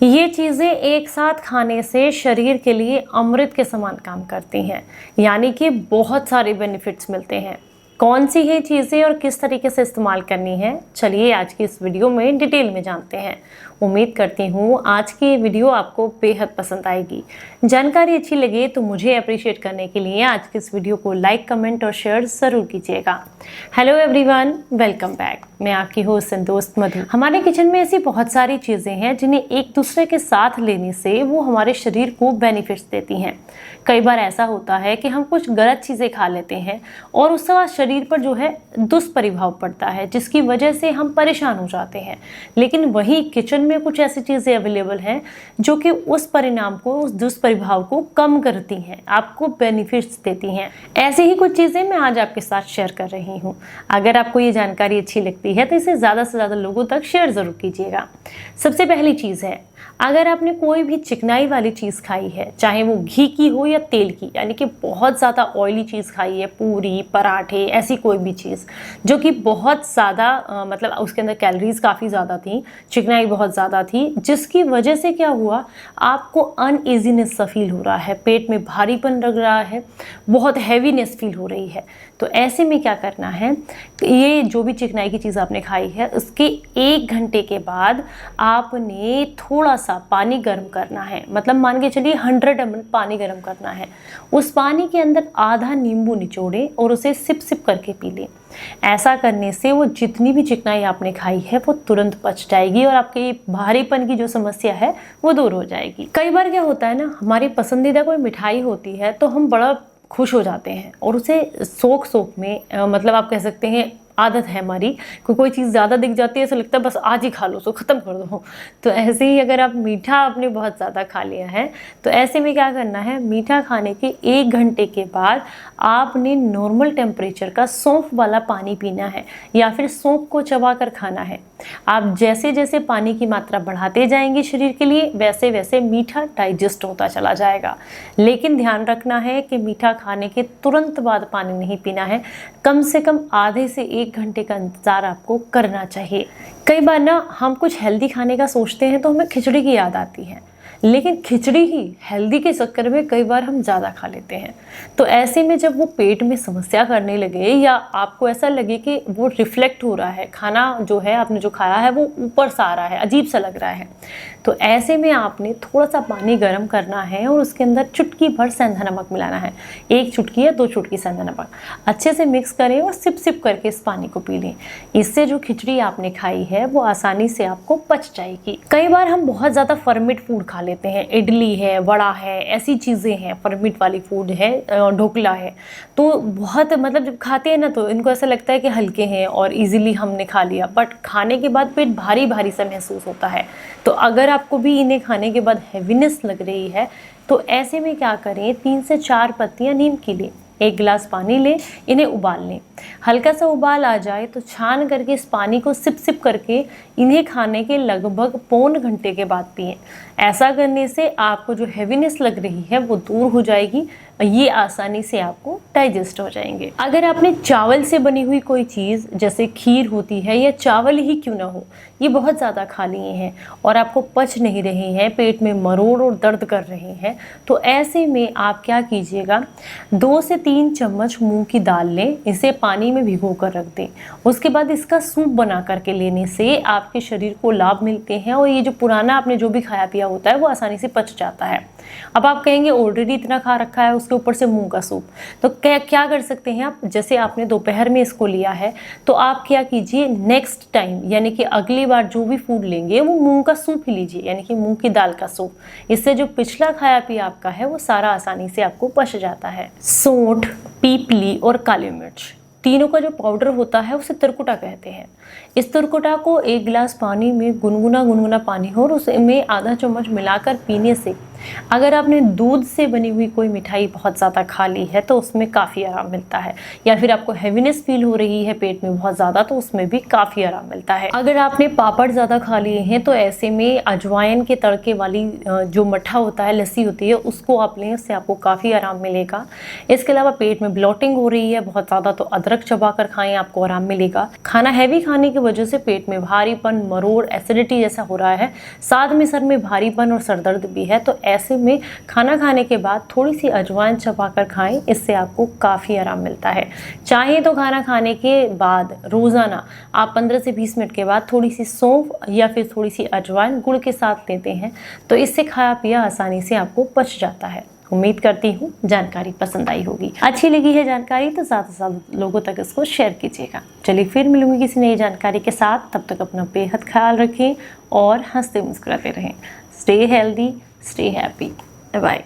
ये चीज़ें एक साथ खाने से शरीर के लिए अमृत के समान काम करती हैं, यानी कि बहुत सारे बेनिफिट्स मिलते हैं। कौन सी है चीज़ें और किस तरीके से इस्तेमाल करनी है, चलिए आज की इस वीडियो में डिटेल में जानते हैं। उम्मीद करती हूँ आज की वीडियो आपको बेहद पसंद आएगी। जानकारी अच्छी लगे तो मुझे अप्रिशिएट करने के लिए आज की इस वीडियो को लाइक, कमेंट और शेयर ज़रूर कीजिएगा। Hello everyone, welcome back. मैं आपकी होस्ट एंड दोस्त मधु। हमारे किचन में ऐसी बहुत सारी चीज़ें हैं जिन्हें एक दूसरे के साथ लेने से वो हमारे शरीर को बेनिफिट्स देती हैं। कई बार ऐसा होता है कि हम कुछ गलत चीज़ें खा लेते हैं और उसके बाद शरीर पर जो है दुष्प्रभाव पड़ता है, जिसकी वजह से हम परेशान हो जाते हैं। लेकिन वही किचन में कुछ ऐसी चीज़ें अवेलेबल हैं जो कि उस परिणाम को, उस दुष्प्रभाव को कम करती हैं, आपको बेनिफिट्स देती हैं। ऐसी ही कुछ चीज़ें मैं आज आपके साथ शेयर कर रही हूँ। अगर आपको ये जानकारी अच्छी लगती है तो इसे ज़्यादा से ज़्यादा लोगों तक शेयर ज़रूर कीजिएगा। सबसे पहली चीज़ है, अगर आपने कोई भी चिकनाई वाली चीज़ खाई है, चाहे वो घी की हो या तेल की, यानी कि बहुत ज़्यादा ऑयली चीज़ खाई है, पूरी, पराठे, ऐसी कोई भी चीज़ जो कि बहुत ज़्यादा मतलब उसके अंदर कैलोरीज काफ़ी ज़्यादा थी, चिकनाई बहुत ज़्यादा थी, जिसकी वजह से क्या हुआ, आपको अनईजीनेस सा फील हो रहा है, पेट में भारीपन लग रहा है, बहुत हैवीनेस फील हो रही है। तो ऐसे में क्या करना है, ये जो भी चिकनाई की चीज़ आपने खाई है उसके 1 घंटे के बाद आपने थोड़ा सा पानी गर्म करना है। मतलब मान के चलिए 100 ml पानी गर्म करना है। उस पानी के अंदर आधा नींबू निचोड़ें और उसे सिप सिप करके पी लें। ऐसा करने से वो जितनी भी चिकनाई आपने खाई है वो तुरंत पच जाएगी और आपके भारीपन की जो समस्या है वो दूर हो जाएगी। कई बार क्या होता है ना, हमारी पसंदीदा कोई मिठाई होती है तो हम बड़ा खुश हो जाते हैं और उसे सोख में मतलब आप कह सकते हैं आदत है हमारी, कोई चीज़ ज़्यादा दिख जाती है, ऐसा लगता है बस आज ही खा लो, सो ख़त्म कर दो। तो ऐसे ही अगर आप मीठा आपने बहुत ज़्यादा खा लिया है तो ऐसे में क्या करना है, मीठा खाने के 1 घंटे के बाद आपने नॉर्मल टेम्परेचर का सौंफ वाला पानी पीना है या फिर सौंफ को चबा कर खाना है। आप जैसे जैसे पानी की मात्रा बढ़ाते जाएंगे शरीर के लिए, वैसे वैसे मीठा डाइजेस्ट होता चला जाएगा। लेकिन ध्यान रखना है कि मीठा खाने के तुरंत बाद पानी नहीं पीना है, कम से कम आधे से 1 घंटे का इंतजार आपको करना चाहिए। कई बार ना हम कुछ हेल्दी खाने का सोचते हैं तो हमें खिचड़ी की याद आती है, लेकिन खिचड़ी ही हेल्दी के चक्कर में कई बार हम ज़्यादा खा लेते हैं। तो ऐसे में जब वो पेट में समस्या करने लगे या आपको ऐसा लगे कि वो रिफ्लेक्ट हो रहा है, खाना जो है आपने जो खाया है वो ऊपर से आ रहा है, अजीब सा लग रहा है, तो ऐसे में आपने थोड़ा सा पानी गर्म करना है और उसके अंदर चुटकी भर सेंधा नमक मिलाना है। 1 चुटकी या 2 चुटकी सेंधा नमक अच्छे से मिक्स करें और सिप सिप करके इस पानी को पी लें। इससे जो खिचड़ी आपने खाई है वो आसानी से आपको पच जाएगी। कई बार हम बहुत ज़्यादा फर्मेंट फूड खा लेते हैं, इडली है, वड़ा है, ऐसी चीज़ें हैं, फर्मेंट वाली फूड है, ढोकला है, तो बहुत मतलब जब खाते हैं ना तो इनको ऐसा लगता है कि हल्के हैं और इजीली हमने खा लिया, बट खाने के बाद पेट भारी भारी सा महसूस होता है। तो अगर आपको भी इन्हें खाने के बाद हैवीनेस लग रही है तो ऐसे में क्या करें, 3 से 4 पत्तियां नीम की लें, 1 गिलास पानी लें, इन्हें उबाल लें। हल्का सा उबाल आ जाए तो छान करके इस पानी को सिप सिप करके इन्हें खाने के लगभग पौन घंटे के बाद पिएं। ऐसा करने से आपको जो हैवीनेस लग रही है वो दूर हो जाएगी, ये आसानी से आपको डाइजेस्ट हो जाएंगे। अगर आपने चावल से बनी हुई कोई चीज़ जैसे खीर होती है या चावल ही क्यों ना हो, ये बहुत ज़्यादा खा लिए हैं और आपको पच नहीं रही हैं, पेट में मरोड़ और दर्द कर रहे हैं, तो ऐसे में आप क्या कीजिएगा, 2 से 3 चम्मच मूंग की दाल लें, इसे पानी में भिगो कर रख दें। उसके बाद इसका सूप बना करके लेने से आपके शरीर को लाभ मिलते हैं और ये जो पुराना आपने जो भी खाया पिया होता है वो आसानी से पच जाता है। अब आप कहेंगे ऑलरेडी इतना खा रखा है, उसके ऊपर से मूंग का सूप, तो क्या कर सकते हैं आप, जैसे आपने दोपहर में इसको लिया है तो आप क्या कीजिए, नेक्स्ट टाइम यानी कि अगली बार जो भी फूड लेंगे वो मूंग का सूप ही लीजिए, यानी कि मूंग की दाल का सूप। इससे जो पिछला खाया पिया आपका है वो सारा आसानी से आपको पच जाता है। सौंठ, पीपली और काली मिर्च, तीनों का जो पाउडर होता है उसे तिरकुटा कहते हैं। इस तिरकुटा को 1 गिलास पानी में गुनगुना पानी हो और उसमें आधा चम्मच मिलाकर पीने से, अगर आपने दूध से बनी हुई कोई मिठाई बहुत ज़्यादा खा ली है तो उसमें काफ़ी आराम मिलता है, या फिर आपको हैवीनेस फील हो रही है पेट में बहुत ज़्यादा तो उसमें भी काफ़ी आराम मिलता है। अगर आपने पापड़ ज़्यादा खा लिए हैं तो ऐसे में अजवाइन के तड़के वाली जो मट्ठा होता है, लस्सी होती है, उसको आप लें, उससे आपको काफ़ी आराम मिलेगा। इसके अलावा पेट में ब्लोटिंग हो रही है बहुत ज़्यादा तो अदरक चबा कर खाएं, आपको आराम मिलेगा। खाना हैवी खाने की वजह से पेट में भारीपन, मरोड़, एसिडिटी जैसा हो रहा है, साथ में सर में भारीपन और सर दर्द भी है, तो ऐसे में खाना खाने के बाद थोड़ी सी अजवाइन चबाकर खाएं, इससे आपको काफ़ी आराम मिलता है। चाहे तो खाना खाने के बाद रोज़ाना आप 15 से 20 मिनट के बाद थोड़ी सी सौंफ या फिर थोड़ी सी अजवाइन गुड़ के साथ लेते हैं, तो इससे खाया पिया आसानी से आपको पच जाता है। उम्मीद करती हूँ जानकारी पसंद आई होगी। अच्छी लगी है जानकारी तो ज़्यादा से ज़्यादा लोगों तक इसको शेयर कीजिएगा। चलिए फिर मिलूंगी किसी नई जानकारी के साथ, तब तक अपना बेहद ख्याल रखें और हंसते मुस्कुराते रहें। Stay healthy, stay happy, bye.